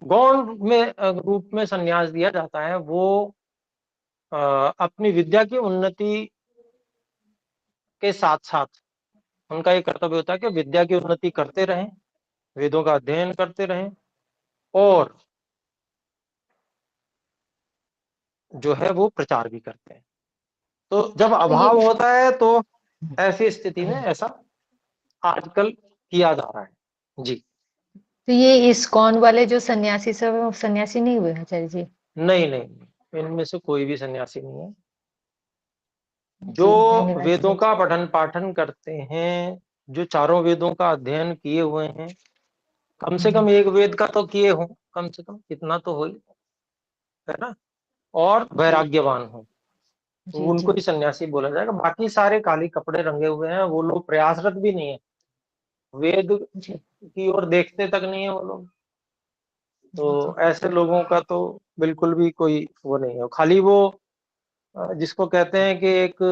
गौण में रूप में सन्यास दिया जाता है वो अपनी विद्या की उन्नति के साथ साथ उनका ये कर्तव्य होता है कि विद्या की उन्नति करते रहें, वेदों का अध्ययन करते रहें, और जो है वो प्रचार भी करते हैं। तो जब तो ये अभाव होता है तो ऐसी स्थिति में ऐसा आजकल किया जा रहा है। जी। तो ये इस्कॉन वाले जो सन्यासी सब हैं, वो सन्यासी नहीं हुए आचार्य जी? नहीं नहीं नहीं, इनमें से कोई भी सन्यासी नहीं है। जो जी धन्यवाद वेदों आचार्य का जी। पठन पाठन करते हैं, जो चारों वेदों का अध्ययन किए हुए हैं, कम से कम एक वेद का तो किए हों, कम से कम इतना तो हो ही, है ना, और वैराग्यवान हो, तो जी, उनको जी, ही सन्यासी बोला जाएगा। बाकी सारे काली कपड़े रंगे हुए हैं, वो लोग प्रयासरत भी नहीं है, वेद जी, की ओर देखते तक नहीं है वो लोग। जी, जी, तो ऐसे लोगों का तो बिल्कुल भी कोई वो नहीं है, खाली वो जिसको कहते हैं कि एक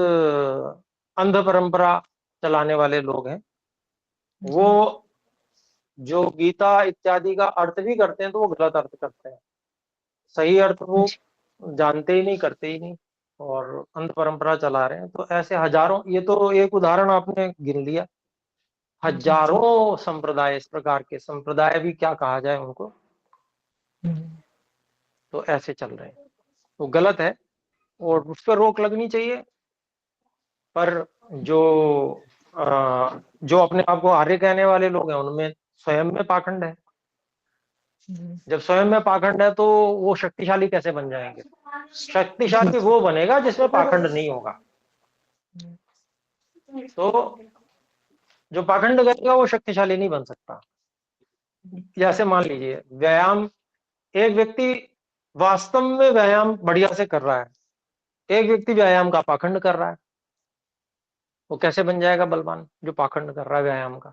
अंध परंपरा चलाने वाले लोग हैं। वो जी, जो गीता इत्यादि का अर्थ भी करते हैं तो वो गलत अर्थ करते हैं, सही अर्थ वो जी, जानते ही नहीं, करते ही नहीं, और अंध परंपरा चला रहे हैं। तो ऐसे हजारों, ये तो एक उदाहरण आपने गिन लिया, जी, जी, हजारों संप्रदाय, इस प्रकार के संप्रदाय भी क्या कहा जाए उनको, हम्म, तो ऐसे चल रहे हैं, तो गलत है और उस पर रोक लगनी चाहिए। पर जो जो अपने आप को आर्य कहने वाले लोग हैं उनमें स्वयं में पाखंड है। जब स्वयं में पाखंड है तो वो शक्तिशाली कैसे बन जाएंगे? जी, शक्तिशाली वो बनेगा जिसमें पाखंड नहीं होगा। तो जो पाखंड करेगा वो शक्तिशाली नहीं बन सकता। जैसे मान लीजिए व्यायाम, एक व्यक्ति वास्तव में व्यायाम बढ़िया से कर रहा है, एक व्यक्ति व्यायाम का पाखंड कर रहा है, वो कैसे बन जाएगा बलवान जो पाखंड कर रहा है व्यायाम का?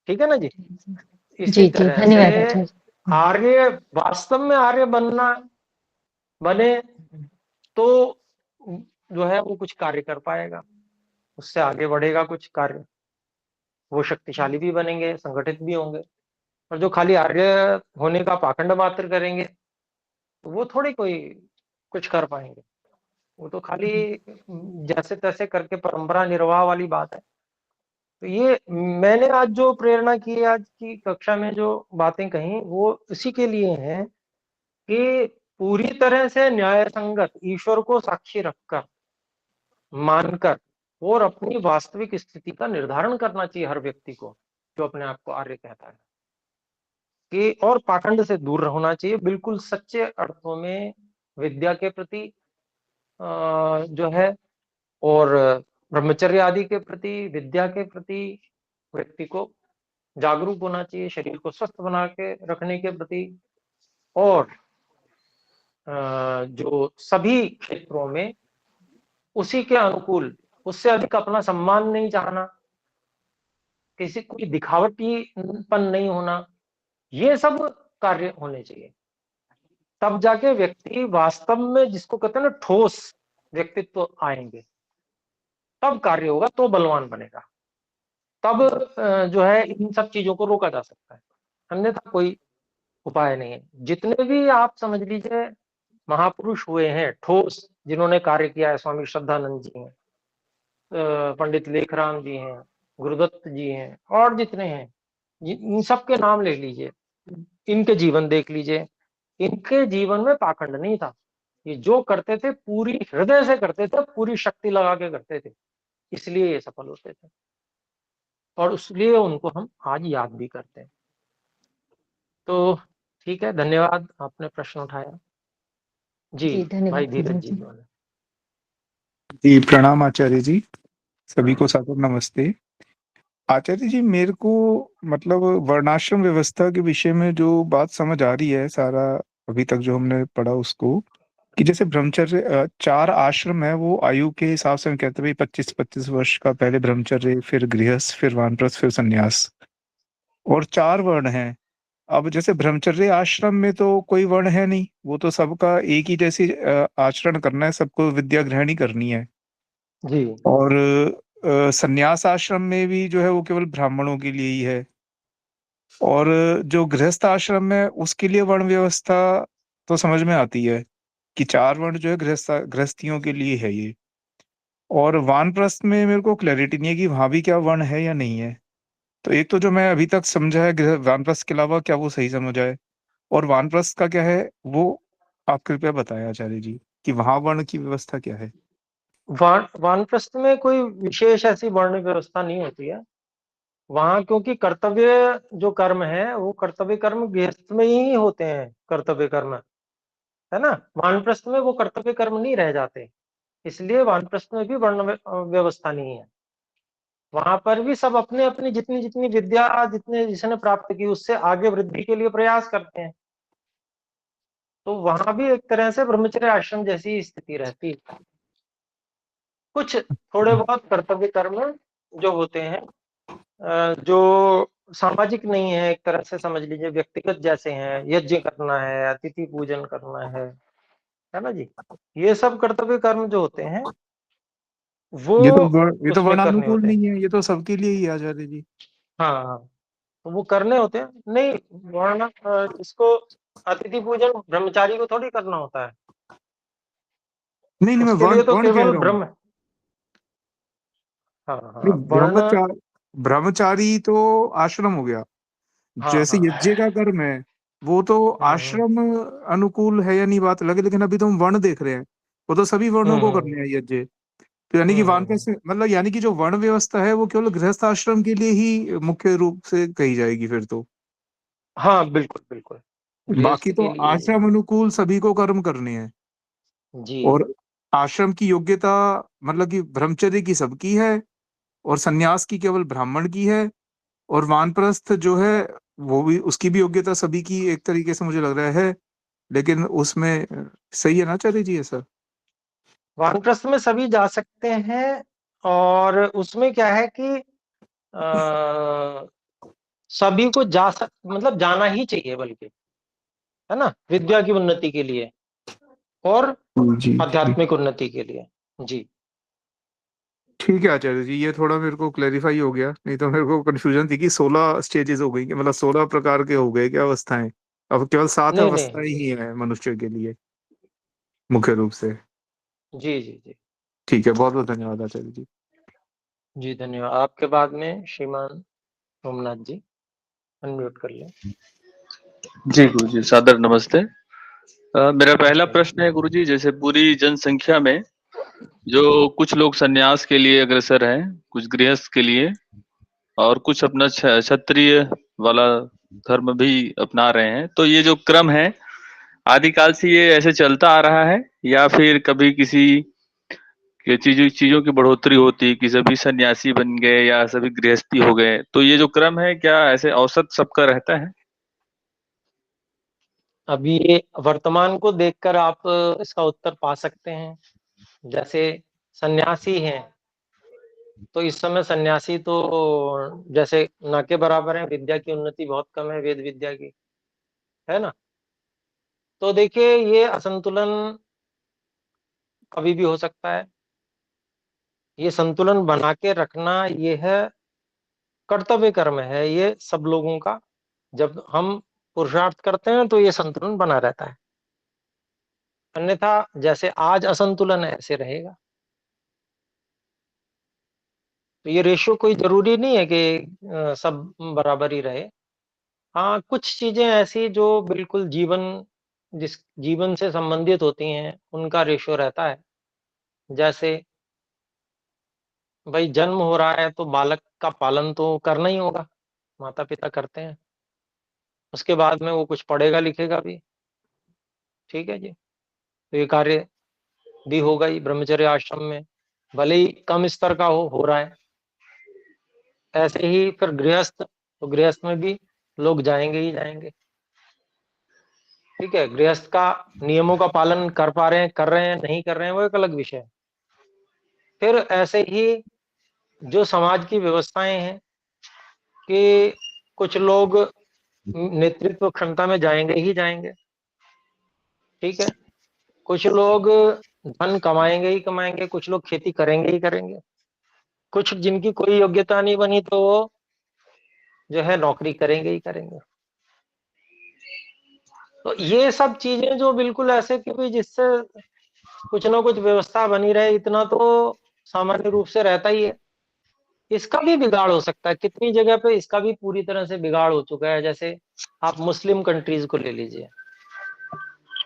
ठीक है ना जी। इसी जी, जी, तरह से धन्यवाद आचार्य जी। आर्य, वास्तव में आर्य बनना, बने तो जो है वो कुछ कार्य कर पाएगा, उससे आगे बढ़ेगा कुछ कार्य, वो शक्तिशाली भी बनेंगे, संगठित भी होंगे। और जो खाली आर्य होने का पाखंड मात्र करेंगे तो वो थोड़ी कोई कुछ कर पाएंगे, वो तो खाली जैसे तैसे करके परंपरा निर्वाह वाली बात है। तो ये मैंने आज जो प्रेरणा की है, आज की कक्षा में जो बातें कही, वो इसी के लिए हैं कि पूरी तरह से न्याय संगत ईश्वर को साक्षी रखकर, मानकर, और अपनी वास्तविक स्थिति का निर्धारण करना चाहिए हर व्यक्ति को जो अपने आप को आर्य कहता है, कि और पाखंड से दूर होना चाहिए, बिल्कुल सच्चे अर्थों में विद्या के प्रति जो है, और ब्रह्मचर्य आदि के प्रति, विद्या के प्रति व्यक्ति को जागरूक होना चाहिए, शरीर को स्वस्थ बना के रखने के प्रति, और जो सभी क्षेत्रों में उसी के अनुकूल, उससे अधिक अपना सम्मान नहीं चाहना, किसी कोई दिखावटीपन नहीं होना, ये सब कार्य होने चाहिए। तब जाके व्यक्ति वास्तव में, जिसको कहते हैं ना ठोस व्यक्तित्व आएंगे, तब कार्य होगा, तो बलवान बनेगा, तब जो है इन सब चीजों को रोका जा सकता है, अन्यथा कोई उपाय नहीं है। जितने भी आप समझ लीजिए महापुरुष हुए हैं ठोस, जिन्होंने कार्य किया है, स्वामी श्रद्धानंद जी हैं, पंडित लेखराम जी हैं, गुरुदत्त जी हैं, और जितने हैं, इन सब के नाम ले लीजिए, इनके जीवन देख लीजिए, इनके जीवन में पाखंड नहीं था। ये जो करते थे पूरी हृदय से करते थे, पूरी शक्ति लगा के करते थे, इसलिए ये सफल होते थे, और इसलिए उनको हम आज याद भी करते हैं। तो ठीक है, धन्यवाद, आपने प्रश्न उठाया जी। जी, भाई धन्यवाद। धीरज जी, जी जी, बोले। जी प्रणाम आचार्य जी। सभी को सादर नमस्ते। आचार्य जी, मेरे को मतलब वर्णाश्रम व्यवस्था के विषय में जो बात समझ आ रही है, सारा अभी तक जो हमने पढ़ा उसको, कि जैसे ब्रह्मचर्य 4 आश्रम है, वो आयु के हिसाब से हम कहते हैं 25-25 वर्ष का पहले ब्रह्मचर्य, फिर गृहस्थ, फिर वानप्रस्थ, फिर संन्यास, और 4 वर्ण हैं। अब जैसे ब्रह्मचर्य आश्रम में तो कोई वर्ण है नहीं, वो तो सबका एक ही जैसी आचरण करना है, सबको विद्या ग्रहण ही करनी है। जी और संन्यास आश्रम में भी जो है वो केवल ब्राह्मणों के लिए ही है। और जो गृहस्थ आश्रम है उसके लिए वर्ण व्यवस्था तो समझ में आती है कि 4 वर्ण जो है गृहस्थियों के लिए है ये। और वानप्रस्थ में मेरे को क्लैरिटी नहीं है कि वहां भी क्या वर्ण है या नहीं है। तो एक तो जो मैं अभी तक समझा है वानप्रस्थ के अलावा, क्या वो सही समझा है? और वानप्रस्थ का क्या है वो आप कृपया बताएं आचार्य जी, कि वहां वर्ण की व्यवस्था क्या है? वानप्रस्थ में कोई विशेष ऐसी वर्ण व्यवस्था नहीं होती है वहां, क्योंकि कर्तव्य जो कर्म है वो कर्तव्य कर्म गृहस्थ में ही होते हैं, कर्तव्य कर्म है ना, वानप्रस्थ में वो कर्तव्य कर्म नहीं रह जाते, इसलिए वानप्रस्थ में भी वर्ण व्यवस्था नहीं है। वहां पर भी सब अपने अपनी जितनी जितनी विद्या, जितने जिसने प्राप्त की, उससे आगे वृद्धि के लिए प्रयास करते हैं। तो वहां भी एक तरह से ब्रह्मचर्य आश्रम जैसी स्थिति रहती है। कुछ थोड़े बहुत कर्तव्य कर्म जो होते हैं, जो सामाजिक नहीं है, एक तरह से समझ लीजिए व्यक्तिगत जैसे हैं, यज्ञ करना है, अतिथि पूजन करना है ना जी। ये सब कर्तव्य कर्म जो होते हैं वो ये तो उसमें करने वर्णानुकूल होते हैं। नहीं है, ये तो सबके लिए ही है आचार्य जी। हाँ हाँ, तो वो करने होते हैं। नहीं, वर्ण इसको अतिथि पूजन ब्रह्मचारी को थोड़ी करना होता है, नहीं नहीं, मैं उसके वर्ण लिए तो वर्ण कह केवल रहा हूँ। ब्रह्म। हाँ नहीं, हाँ, वर्ण। ब्रह्मचारी तो आश्रम हो गया। हाँ जैसे हाँ। यज्ञ का कर्म है वो तो हम्म। आश्रम अनुकूल है या नहीं बात अलग है, लेकिन अभी तो हम वर्ण देख रहे हैं, वो तो सभी वर्णों को हम्म। करने हैं यज्ञ। तो यानी कि वानप्रस्थ मतलब यानी कि जो वर्ण व्यवस्था है वो केवल गृहस्थ आश्रम के लिए ही मुख्य रूप से कही जाएगी फिर तो। हाँ बिल्कुल बिल्कुल, बाकी गृहस्थ तो के लिए ही है। आश्रम अनुकूल सभी को कर्म करने हैं। जी। और आश्रम की योग्यता मतलब कि ब्रह्मचर्य की सबकी है, और सन्यास की केवल ब्राह्मण की है। और वानप्रस्थ जो है वो भी, उसकी भी योग्यता सभी की एक तरीके से मुझे लग रहा है। लेकिन उसमें सही है ना आचार्य जी ऐसा? वानप्रस्थ में सभी जा सकते हैं, और उसमें क्या है कि सभी को मतलब जाना ही चाहिए, बल्कि है ना, विद्या की उन्नति के लिए और जी जी। आध्यात्मिक उन्नति के लिए। जी। ठीक है आचार्य जी, ये थोड़ा मेरे को क्लेरिफाई हो गया, नहीं तो मेरे को कंफ्यूजन थी कि 16 स्टेजेस हो गई, कि मतलब 16 प्रकार के हो गए क्या अवस्थाएं। अब केवल 7 नहीं नहीं। अवस्थाएं ही है मनुष्य के लिए मुख्य रूप से। जी जी जी। ठीक है, बहुत बहुत धन्यवाद आचार्य जी। जी धन्यवाद। आपके बाद में श्रीमान सोमनाथ जी, अनम्यूट कर लें। जी गुरुजी, सादर नमस्ते। मेरा पहला नमस्ते प्रश्न है नमस्ते। गुरुजी, जैसे पूरी जनसंख्या में जो कुछ लोग सन्यास के लिए अग्रसर हैं, कुछ गृहस्थ के लिए, और कुछ अपना क्षत्रिय वाला धर्म भी अपना रहे हैं, तो ये जो क्रम है आदिकाल से ये ऐसे चलता आ रहा है, या फिर कभी किसी के चीजों की बढ़ोतरी होती कि सभी सन्यासी बन गए या सभी गृहस्थी हो गए, तो ये जो क्रम है क्या ऐसे औसत सबका रहता है? अभी ये वर्तमान को देखकर आप इसका उत्तर पा सकते हैं। जैसे सन्यासी हैं, तो इस समय सन्यासी तो जैसे ना के बराबर है, विद्या की उन्नति बहुत कम है, वेद विद्या की, है ना। तो देखिए, ये असंतुलन कभी भी हो सकता है। ये संतुलन बना के रखना, ये है कर्तव्य कर्म है ये सब लोगों का। जब हम पुरुषार्थ करते हैं तो ये संतुलन बना रहता है, अन्यथा जैसे आज असंतुलन है ऐसे रहेगा। तो ये रेशियो कोई जरूरी नहीं है कि सब बराबर ही रहे। हाँ, कुछ चीजें ऐसी जो बिल्कुल जिस जीवन से संबंधित होती हैं उनका रेशियो रहता है। जैसे भाई जन्म हो रहा है तो बालक का पालन तो करना ही होगा, माता पिता करते हैं। उसके बाद में वो कुछ पढ़ेगा लिखेगा भी, ठीक है जी। तो ये कार्य भी होगा ही ब्रह्मचर्य आश्रम में, भले ही कम स्तर का हो रहा है। ऐसे ही फिर गृहस्थ, तो गृहस्थ में भी लोग जाएंगे ही जाएंगे, ठीक है। गृहस्थ का नियमों का पालन कर पा रहे हैं, कर रहे हैं, नहीं कर रहे हैं, वो एक अलग विषय है। फिर ऐसे ही जो समाज की व्यवस्थाएं हैं कि कुछ लोग नेतृत्व क्षमता में जाएंगे ही जाएंगे, ठीक है। कुछ लोग धन कमाएंगे ही कमाएंगे, कुछ लोग खेती करेंगे ही करेंगे, कुछ जिनकी कोई योग्यता नहीं बनी तो वो जो है नौकरी करेंगे ही करेंगे। तो ये सब चीजें जो बिल्कुल ऐसे कि भाई जिससे कुछ ना कुछ व्यवस्था बनी रहे, इतना तो सामान्य रूप से रहता ही है। इसका भी बिगाड़ हो सकता है, कितनी जगह पे इसका भी पूरी तरह से बिगाड़ हो चुका है। जैसे आप मुस्लिम कंट्रीज को ले लीजिए,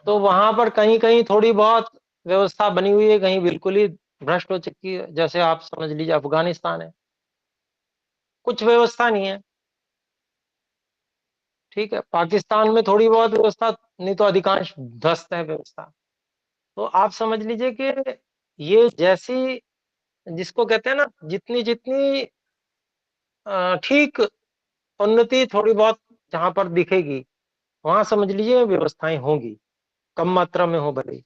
तो वहां पर कहीं कहीं थोड़ी बहुत व्यवस्था बनी हुई है, कहीं बिल्कुल ही भ्रष्ट हो चुकी है। जैसे आप समझ लीजिए अफगानिस्तान है, कुछ व्यवस्था नहीं है, ठीक है। पाकिस्तान में थोड़ी बहुत व्यवस्था, नहीं तो अधिकांश ध्वस्त है व्यवस्था। तो आप समझ लीजिए कि ये जैसी, जिसको कहते हैं ना, जितनी जितनी ठीक उन्नति थोड़ी बहुत जहां पर दिखेगी, वहां समझ लीजिए व्यवस्थाएं होंगी, कम मात्रा में हो भले ही,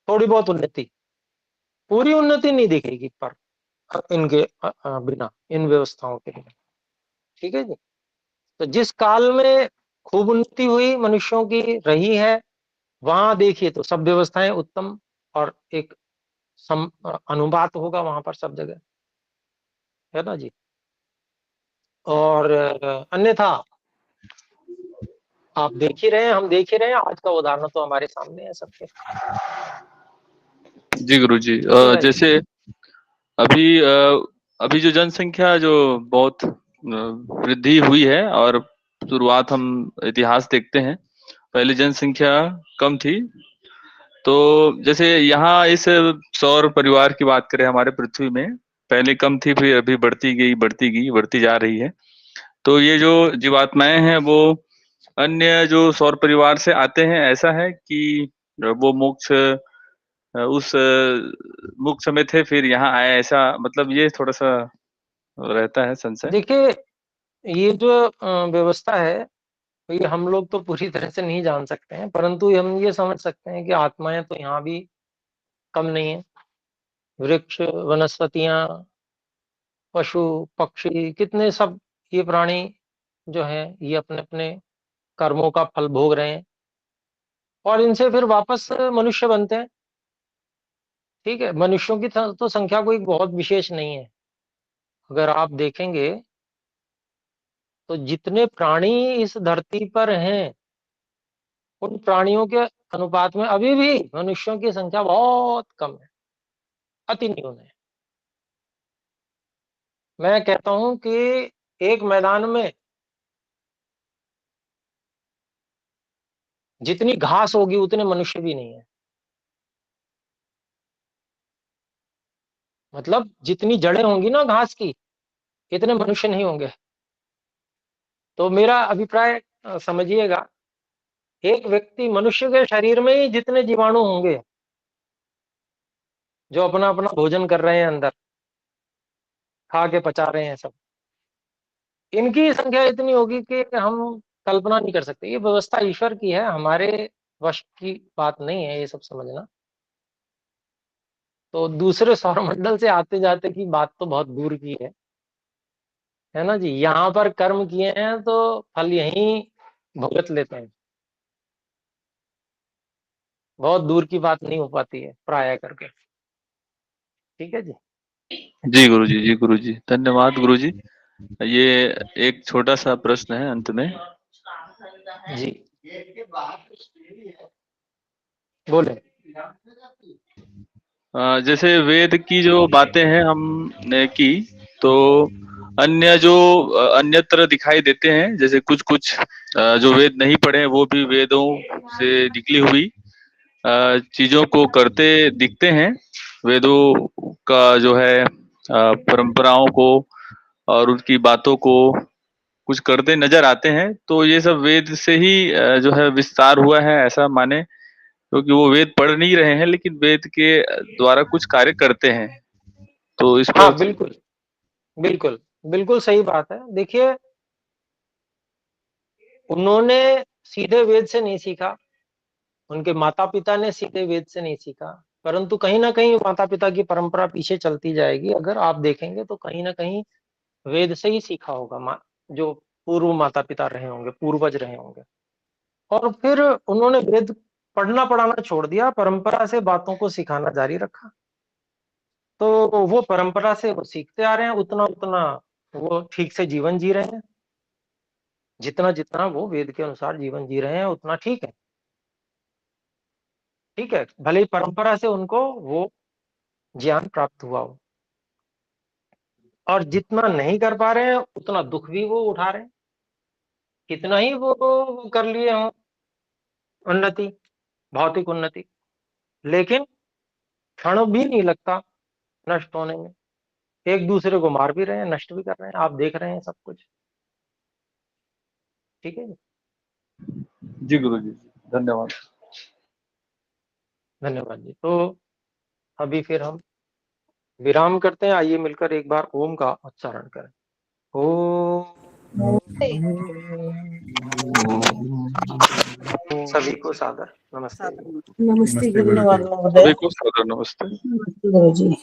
थोड़ी बहुत उन्नति। पूरी उन्नति नहीं दिखेगी पर इनके बिना, इन व्यवस्थाओं के बिना। ठीक है जी। तो जिस काल में खूब उन्नति हुई मनुष्यों की रही है, वहां देखिए तो सब व्यवस्थाएं उत्तम और एक अनुपात होगा वहां पर सब जगह, है ना जी। और अन्यथा आप देख ही रहे हैं, हम देख ही रहे हैं, आज का उदाहरण तो हमारे सामने है सबके। जी गुरुजी, जैसे अभी जो जनसंख्या जो बहुत वृद्धि हुई है, और शुरुआत हम इतिहास देखते हैं, पहले जनसंख्या कम थी। तो जैसे यहाँ इस सौर परिवार की बात करें, हमारे पृथ्वी में पहले कम थी, फिर अभी बढ़ती गई, बढ़ती गई, बढ़ती जा रही है। तो ये जो जीवात्माएं हैं वो अन्य जो सौर परिवार से आते हैं, ऐसा है कि वो मोक्ष उस मोक्ष में थे फिर यहाँ आए, ऐसा मतलब ये थोड़ा सा रहता है संशय। देखिए, ये जो व्यवस्था है, ये हम लोग तो पूरी तरह से नहीं जान सकते हैं, परंतु हम ये समझ सकते हैं कि आत्माएं तो यहाँ भी कम नहीं है। वृक्ष, वनस्पतियां, पशु, पक्षी, कितने सब ये प्राणी जो हैं, ये अपने अपने कर्मों का फल भोग रहे हैं और इनसे फिर वापस मनुष्य बनते हैं। ठीक है, मनुष्यों की तो संख्या कोई बहुत विशेष नहीं है। अगर आप देखेंगे तो जितने प्राणी इस धरती पर हैं, उन प्राणियों के अनुपात में अभी भी मनुष्यों की संख्या बहुत कम है, अति न्यून है। मैं कहता हूं कि एक मैदान में जितनी घास होगी उतने मनुष्य भी नहीं है। मतलब जितनी जड़ें होंगी ना घास की, इतने मनुष्य नहीं होंगे। तो मेरा अभिप्राय समझिएगा, एक व्यक्ति, मनुष्य के शरीर में ही जितने जीवाणु होंगे जो अपना अपना भोजन कर रहे हैं, अंदर खा के पचा रहे हैं सब, इनकी संख्या इतनी होगी कि हम कल्पना नहीं कर सकते। ये व्यवस्था ईश्वर की है, हमारे वश की बात नहीं है ये सब समझना। तो दूसरे सौरमंडल से आते जाते की बात तो बहुत दूर की है ना जी। यहाँ पर कर्म किए हैं तो फल यहीं भुगत लेते हैं। बहुत दूर की बात नहीं हो पाती है प्राय करके। ठीक है जी। जी गुरुजी, धन्यवाद गुरुजी। ये एक छोटा सा प्रश्न है अंत में जी, बोले। जैसे वेद की जो बातें हैं हमने की, तो अन्य जो अन्यत्र दिखाई देते हैं, जैसे कुछ कुछ जो वेद नहीं पढ़े हैं वो भी वेदों से निकली हुई चीजों को करते दिखते हैं। वेदों का जो है परंपराओं को और उनकी बातों को कुछ करते नजर आते हैं। तो ये सब वेद से ही जो है विस्तार हुआ है, ऐसा माने, क्योंकि वो वेद पढ़ नहीं रहे हैं लेकिन वेद के द्वारा कुछ कार्य करते हैं। तो इस हाँ, पर बिल्कुल बिल्कुल बिल्कुल सही बात है। देखिए, उन्होंने सीधे वेद से नहीं सीखा, उनके माता पिता ने सीधे वेद से नहीं सीखा, परंतु कहीं ना कहीं माता पिता की परंपरा पीछे चलती जाएगी। अगर आप देखेंगे तो कहीं ना कहीं वेद से ही सीखा होगा, जो पूर्व माता पिता रहे होंगे, पूर्वज रहे होंगे। और फिर उन्होंने वेद पढ़ना पढ़ाना छोड़ दिया, परंपरा से बातों को सिखाना जारी रखा। तो वो परंपरा से वो सीखते आ रहे हैं, उतना उतना वो ठीक से जीवन जी रहे हैं। जितना जितना वो वेद के अनुसार जीवन जी रहे हैं उतना ठीक है। ठीक है, भले ही परंपरा से उनको वो ज्ञान प्राप्त हुआ हो। और जितना नहीं कर पा रहे हैं उतना दुख भी वो उठा रहे हैं। कितना ही वो कर लिए हो उन्नति, भौतिक उन्नति, लेकिन क्षण भी नहीं लगता नष्ट होने में। एक दूसरे को मार भी रहे हैं, नष्ट भी कर रहे हैं, आप देख रहे हैं सब कुछ। ठीक है जी। जी गुरुजी, धन्यवाद। धन्यवाद जी। तो अभी फिर हम विराम करते हैं। आइए मिलकर एक बार ओम का उच्चारण करें। ओम। सभी को सादर नमस्ते। नमस्ते नमस्ते गुरुजी। धन्यवाद महोदय। सभी को सादर नमस्ते। नमस्ते गुरुजी।